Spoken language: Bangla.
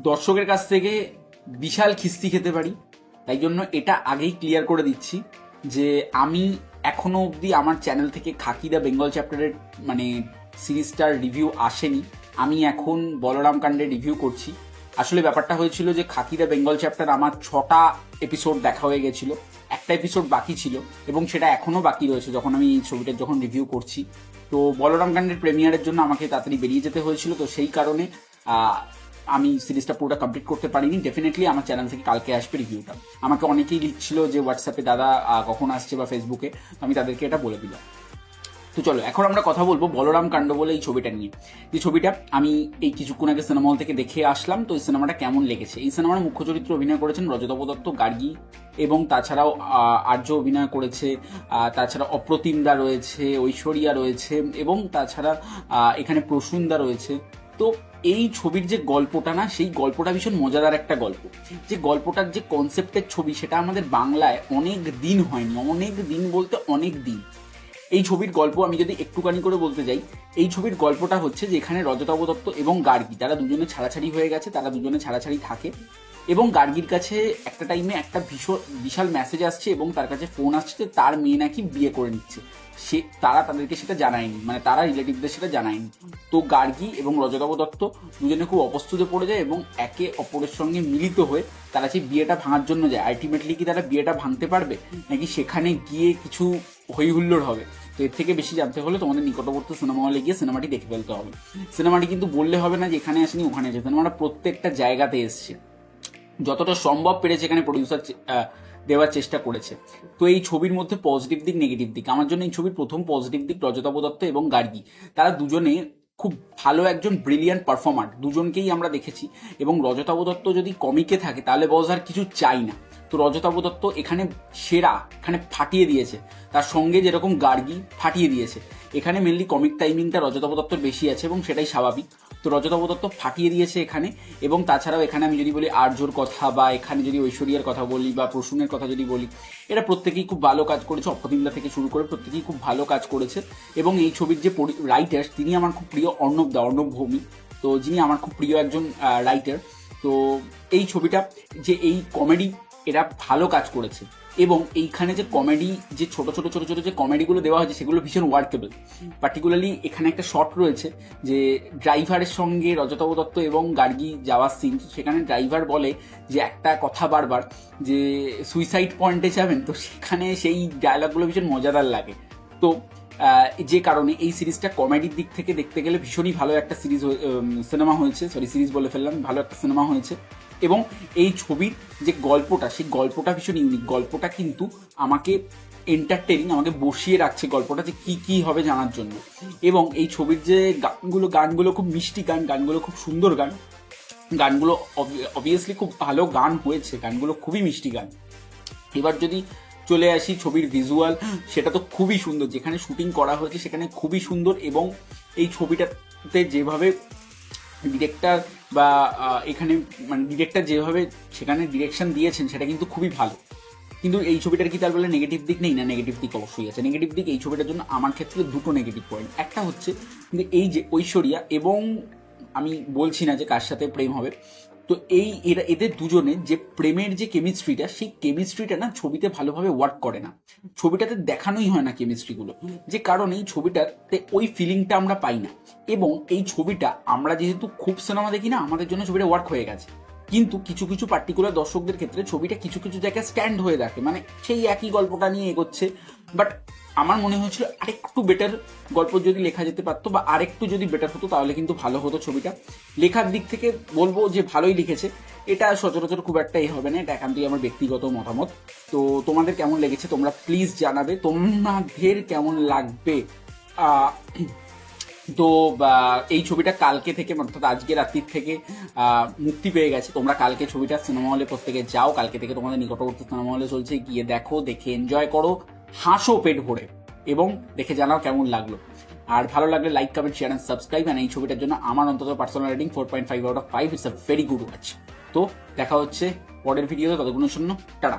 দর্শকের কাছ থেকে বিশাল খিস্তি খেতে পারি, তাই জন্য এটা আগেই ক্লিয়ার করে দিচ্ছি যে আমি এখনো অবধি আমার চ্যানেল থেকে খাকি দ্য বেঙ্গল চ্যাপ্টারের মানে সিরিজটার রিভিউ আসেনি। আমি এখন বলরাম কাণ্ডের রিভিউ করছি। আসলে ব্যাপারটা হয়েছিল যে খাকি দ্য বেঙ্গল চ্যাপ্টার আমার 6টা এপিসোড দেখা হয়ে গেছিল, একটা এপিসোড বাকি ছিল এবং সেটা এখনো বাকি রয়েছে যখন আমি এই ছবিটার যখন রিভিউ করছি। তো বলরাম কাণ্ডের প্রিমিয়ারের জন্য আমাকে তাড়াতাড়ি বেরিয়ে যেতে হয়েছিল, তো সেই কারণে আমি সিরিজটা পুরোটা কমপ্লিট করতে পারিনি। ডেফিনেটলি আমার চ্যানেল থেকে কালকে আসবে রিভিউটা। আমাকে অনেকেই লিখছিল যে হোয়াটসঅ্যাপে দাদা কখন আসছে বা ফেসবুকে, আমি তাদেরকে এটা বলে দিলাম। তো চলো এখন আমরা কথা বলবো বলরাম কাণ্ড বলে এই ছবিটা নিয়ে। যে ছবিটা আমি এই কিছুক্ষণ আগে সিনেমা হল থেকে দেখে আসলাম, তো এই সিনেমাটা কেমন লেগেছে। এই সিনেমার মুখ্য চরিত্রে অভিনয় করেছেন রজতাভ দত্ত, গার্গী, এবং তাছাড়াও আর্য অভিনয় করেছে, তাছাড়া অপ্রতিম দা রয়েছে, ঐশ্বরিয়া রয়েছে, এবং তাছাড়া এখানে প্রসূন দা রয়েছে। তো এই ছবির যে গল্পটা না, সেই গল্পটা ভীষণ মজাদার একটা গল্প। যে গল্পটার যে কনসেপ্টের ছবি সেটা আমাদের বাংলায় অনেক দিন হয়নি, অনেক দিন বলতে অনেক দিন। এই ছবির গল্প আমি যদি একটুখানি করে বলতে যাই, এই ছবির গল্পটা হচ্ছে যে এখানে রজতাভ দত্ত এবং গার্গী তারা দুজনে ছাড়াছাড়ি হয়ে গেছে, তারা দুজনে ছাড়াছাড়ি থাকে এবং গার্গীর কাছে একটা টাইমে একটা বিশাল মেসেজ আসছে এবং তার কাছে ফোন আসছে যে তার মেয়ে নাকি বিয়ে করে নিচ্ছে। তারা তাদেরকে সেটা জানায়নি, মানে তারা রিলেটিভদের সেটা জানায়নি। তো গার্গী এবং রজতাভ দত্ত দুজনে খুব অপ্রস্তুতে পড়ে যায় এবং একে অপরের সঙ্গে মিলিত হয়ে তারা সেই বিয়েটা ভাঙার জন্য যায়। আলটিমেটলি কি তারা বিয়েটা ভাঙতে পারবে নাকি সেখানে গিয়ে কিছু হই হুল্লোড় হবে? তো এর থেকে বেশি জানতে হলে তোমাদের নিকটবর্তী সিনেমা হলে গিয়ে সিনেমাটি দেখে ফেলতে হবে। সিনেমাটি কিন্তু বললে হবে না যে এখানে আসেনি ওখানে আছে, সিনেমাটা প্রত্যেকটা জায়গাতে এসছে, যতটা সম্ভব পেরেছে এখানে প্রডিউসার দেওয়ার চেষ্টা করেছে। তো এই ছবির মধ্যে পজিটিভ দিক নেগেটিভ দিক, আমার জন্য এই ছবির প্রথম পজিটিভ দিক রজতাভ দত্ত এবং গার্গী, তারা দুজনে খুব ভালো একজন ব্রিলিয়ান্ট পারফর্মার, দুজনকেই আমরা দেখেছি। এবং রজতাভ দত্ত যদি কমিকে থাকে তাহলে বস আর কিছু চাই না। তো রজতাভ দত্ত এখানে সেরা, এখানে ফাটিয়ে দিয়েছে, তার সঙ্গে যেরকম গার্গী ফাটিয়ে দিয়েছে। এখানে মেনলি কমিক টাইমিংটা রজতাভ দত্তর বেশি আছে এবং সেটাই স্বাভাবিক। তো রজতাভ দত্ত ফাটিয়ে দিয়েছে এখানে। এবং তাছাড়াও এখানে আমি যদি বলি আর্যর কথা বা এখানে যদি ঐশ্বরিয়ার কথা বলি বা প্রসূনের কথা যদি বলি, এরা প্রত্যেকেই খুব ভালো কাজ করেছে, অপ্রতিমদা থেকে শুরু করে প্রত্যেকেই খুব ভালো কাজ করেছে। এবং এই ছবির যে রাইটার তিনি আমার খুব প্রিয়, অর্ণব ভৌমিক, তো যিনি আমার খুব প্রিয় একজন রাইটার। তো এই ছবিটা যে এই কমেডি এরা ভালো কাজ করেছে এবং এইখানে যে কমেডি যে ছোট ছোট যে কমেডিগুলো দেওয়া হয়েছে সেগুলো ভীষণ ওয়ার্কেবল। পার্টিকুলারলি এখানে একটা শট রয়েছে যে ড্রাইভারের সঙ্গে রজতাভ দত্ত এবং গার্গী যাওয়ার সিন, সেখানে ড্রাইভার বলে যে একটা কথা বারবার যে সুইসাইড পয়েন্টে যাবেন, তো সেখানে সেই ডায়লগগুলো ভীষণ মজাদার লাগে। তো যে কারণে এই সিরিজটা কমেডির দিক থেকে দেখতে গেলে ভীষণই ভালো একটা সিনেমা হয়েছে, সিরিজ বলে ফেললাম, ভালো একটা সিনেমা হয়েছে। এবং এই ছবির যে গল্পটা, সেই গল্পটা ভীষণ ইউনিক। গল্পটা কিন্তু আমাকে এন্টারটেনিং, আমাকে বসিয়ে রাখছে গল্পটা যে কি কি হবে জানার জন্য। এবং এই ছবির যে গানগুলো খুব মিষ্টি গানগুলো খুব সুন্দর গানগুলো অবভিয়াসলি খুব ভালো গান হয়েছে, গানগুলো খুবই মিষ্টি গান। এবার যদি চলে আসি ছবির ভিজুয়াল, সেটা তো খুবই সুন্দর, যেখানে শুটিং করা হয়েছে সেখানে খুবই সুন্দর। এবং এই ছবিটাতে যেভাবে ডিরেক্টর বা এখানে মানে ডিরেক্টর যেভাবে সেখানে ডিরেকশন দিয়েছেন সেটা কিন্তু খুবই ভালো। কিন্তু এই ছবিটার কি তার বলে নেগেটিভ দিক নেই? না, নেগেটিভ দিক অবশ্যই আছে। নেগেটিভ দিক এই ছবিটার জন্য আমার ক্ষেত্রে দুটো নেগেটিভ পয়েন্ট। একটা হচ্ছে কিন্তু এই যে ঐশ্বরিয়া, এবং আমি বলছি না যে কার সাথে প্রেম হবে, তো এদের দুজনের যে প্রেমের যে কেমিস্ট্রিটা, সেই কেমিস্ট্রিটা না ছবিতে ভালোভাবে ওয়ার্ক করে না, ছবিটাতে দেখানোই হয় না কেমিস্ট্রিগুলো, যে কারণে এই ছবিটাতে ওই ফিলিংটা আমরা পাই না। এবং এই ছবিটা আমরা যেহেতু খুব সিনেমা দেখি না, আমাদের জন্য ছবিটা ওয়ার্ক হয়ে গেছে। কিন্তু কিছু কিছু পার্টিকুলার দর্শকদের ক্ষেত্রে ছবিটা কিছু কিছু জায়গায় স্ট্যান্ড হয়ে থাকে, মানে সেই একই গল্পটা নিয়ে এগোচ্ছে। বাট আমার মনে হয়েছিল আরেকটু বেটার গল্প যদি লেখা যেতে পারতো বা আরেকটু যদি বেটার হতো তাহলে কিন্তু ভালো হতো ছবিটা। লেখার দিক থেকে বলবো যে ভালোই লিখেছে, এটা সচরাচর খুব একটা হবে না, এটা একান্তই আমার ব্যক্তিগত মতামত। তো তোমাদের কেমন লেগেছে তোমরা প্লিজ জানাবে, তোমাদের কেমন লাগবে। তো এই ছবিটা কালকে থেকে, অর্থাৎ আজকে রাত্রির থেকে মুক্তি পেয়ে গেছে। তোমরা কালকে ছবিটা সিনেমা হলে প্রত্যেকে যাও, কালকে থেকে তোমাদের নিকটবর্তী সিনেমা হলে চলছে, গিয়ে দেখো, দেখে এনজয় করো, হাসো পেট ভরে, এবং দেখে জানাও কেমন লাগলো। আর ভালো লাগলে like, comment, share and subscribe. আর এই ছবিটার জন্য আমার অন্তত personal rating 4.5 out of 5, it's a very good watch. তো দেখা হচ্ছে পরের ভিডিওতে, ততক্ষণের জন্য টাটা।